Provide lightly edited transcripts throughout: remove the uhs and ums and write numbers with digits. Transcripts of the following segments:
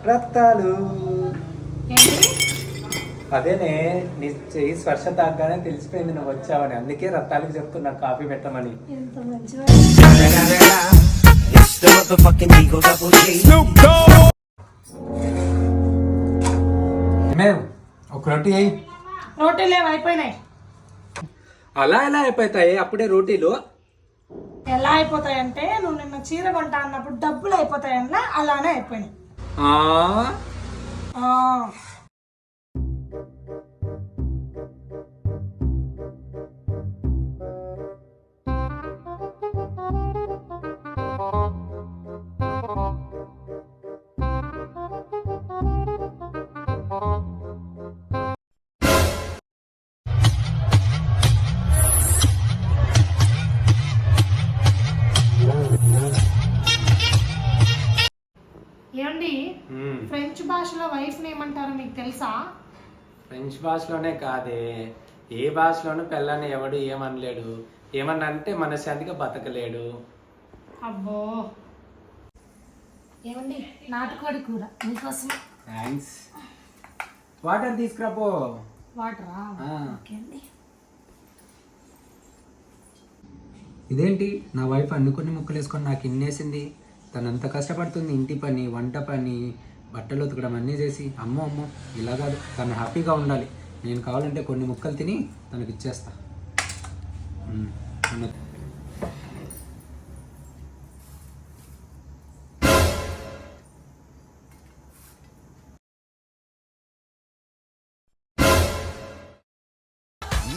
రత్తాలు అదేనే నీ చెయ్యి స్పర్శ తాగ్గానే తెలిసిపోయింది నువ్వు వచ్చావని, అందుకే రత్తాలకి చెప్తున్నా కాఫీ పెట్టమని. ఒక రొట్టి అయ్యి రోటీలు ఏమి అయిపోయినాయి. అలా ఎలా అయిపోతాయి అప్పుడే రోటీలు? ఎలా అయిపోతాయంటే నువ్వు నిన్న చీర కొంటా అన్నప్పుడు డబ్బులు అయిపోతాయన్నా అలానే అయిపోయినాయి. ఏమండి, ఫ్రెంచ్ భాషలో వైఫ్ ఏమంటారో మీకు తెలుసా? ఫ్రెంచ్ భాషలోనే కాదే, ఏ భాషలోనూ పిల్లని ఎవడు ఏమనలేడు. ఏమన్నా అంటే మనశ్శాంతిగా బతకలేడు. అబ్బో. ఏమండి, నాటుకోడి కూర మీకోసం. థ్యాంక్స్. వాటర్ తీసుకురాపో. వాటరా? ఓకే అండి. ఇదేంటి నా వైఫ్ అన్నుకొని ముక్కలు వేసుకొని నాకు ఇన్నేసింది. తనంత కష్టపడుతుంది, ఇంటి పని, వంట పని, బట్టలు ఉతకడం అన్నీ చేసి. అమ్మో అమ్మో, ఇలా కాదు, తను హ్యాపీగా ఉండాలి. నేను కావాలంటే కొన్ని ముక్కలు తిని తనకి ఇచ్చేస్తా.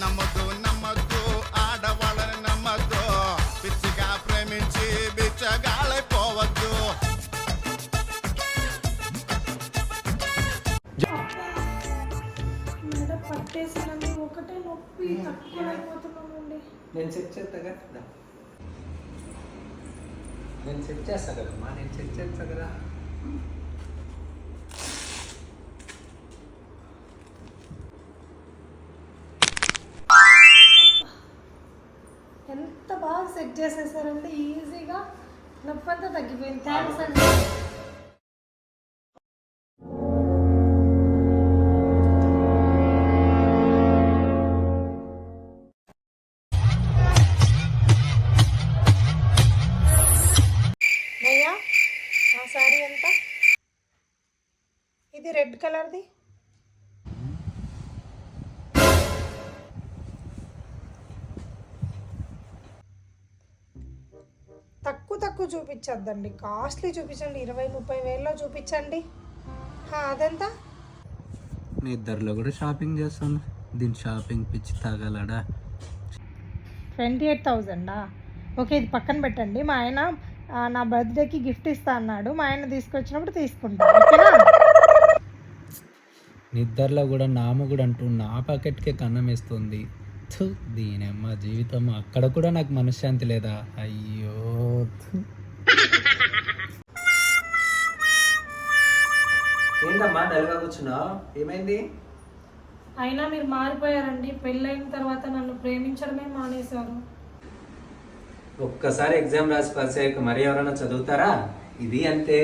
నమ్మద్దు నమ్మద్దు ఆడవాళ్ళని నమ్మద్దు, పిచ్చిగా ప్రేమించి బిచ్చగాళ్ళైపోవద్దు. పట్టేసినండి, ఒకటే నొప్పి, తట్టుకోలేకపోతున్నానండి. నేను సెట్ చేస్తా కదా, నేను సెట్ చేస్తా కదమ్మా, నేను సెట్ చేస్తా కదా. ఎంత బాగా సెట్ చేసేసారంటే ఈజీగా నొప్పి అంతా తగ్గిపోయింది. థ్యాంక్స్ అండి. అయ్యా, ఆ శారీ ఎంత? ఇది రెడ్ కలర్ది. తక్కువ చూపించద్దండి, కాస్ట్లీ చూపించండి. 20-30 వేలలో చూపించండి. అదెంత? మీ ఇద్దరిలో కూడా షాపింగ్ చేస్తాను, దీని షాపింగ్ పిచ్చి తాగలడా. 28,000. ఓకే, ఇది పక్కన పెట్టండి. మా ఆయన నా బర్త్డేకి గిఫ్ట్ ఇస్తా అన్నాడు, మా ఆయన తీసుకొచ్చినప్పుడు తీసుకుంటాను. ఓకేనా? నిద్రలో కూడా నామ కూడా అంటూ నా పాకెట్కే కన్నం వేస్తుంది. దీనమ్మ జీవితం, అక్కడ కూడా నాకు మనశ్శాంతి లేదా? అయ్యో. ఏంటమ్మా డల్గా కూర్చున్నావు, ఏమైంది? అయినా మీరు మారిపోయారండి. పెళ్ళైన తర్వాత నన్ను ప్రేమించడమే మానేశారు. ఒక్కసారి ఎగ్జామ్ రాసి పాస్ అయ్యాక మరి ఎవరైనా చదువుతారా? ఇది అంతే.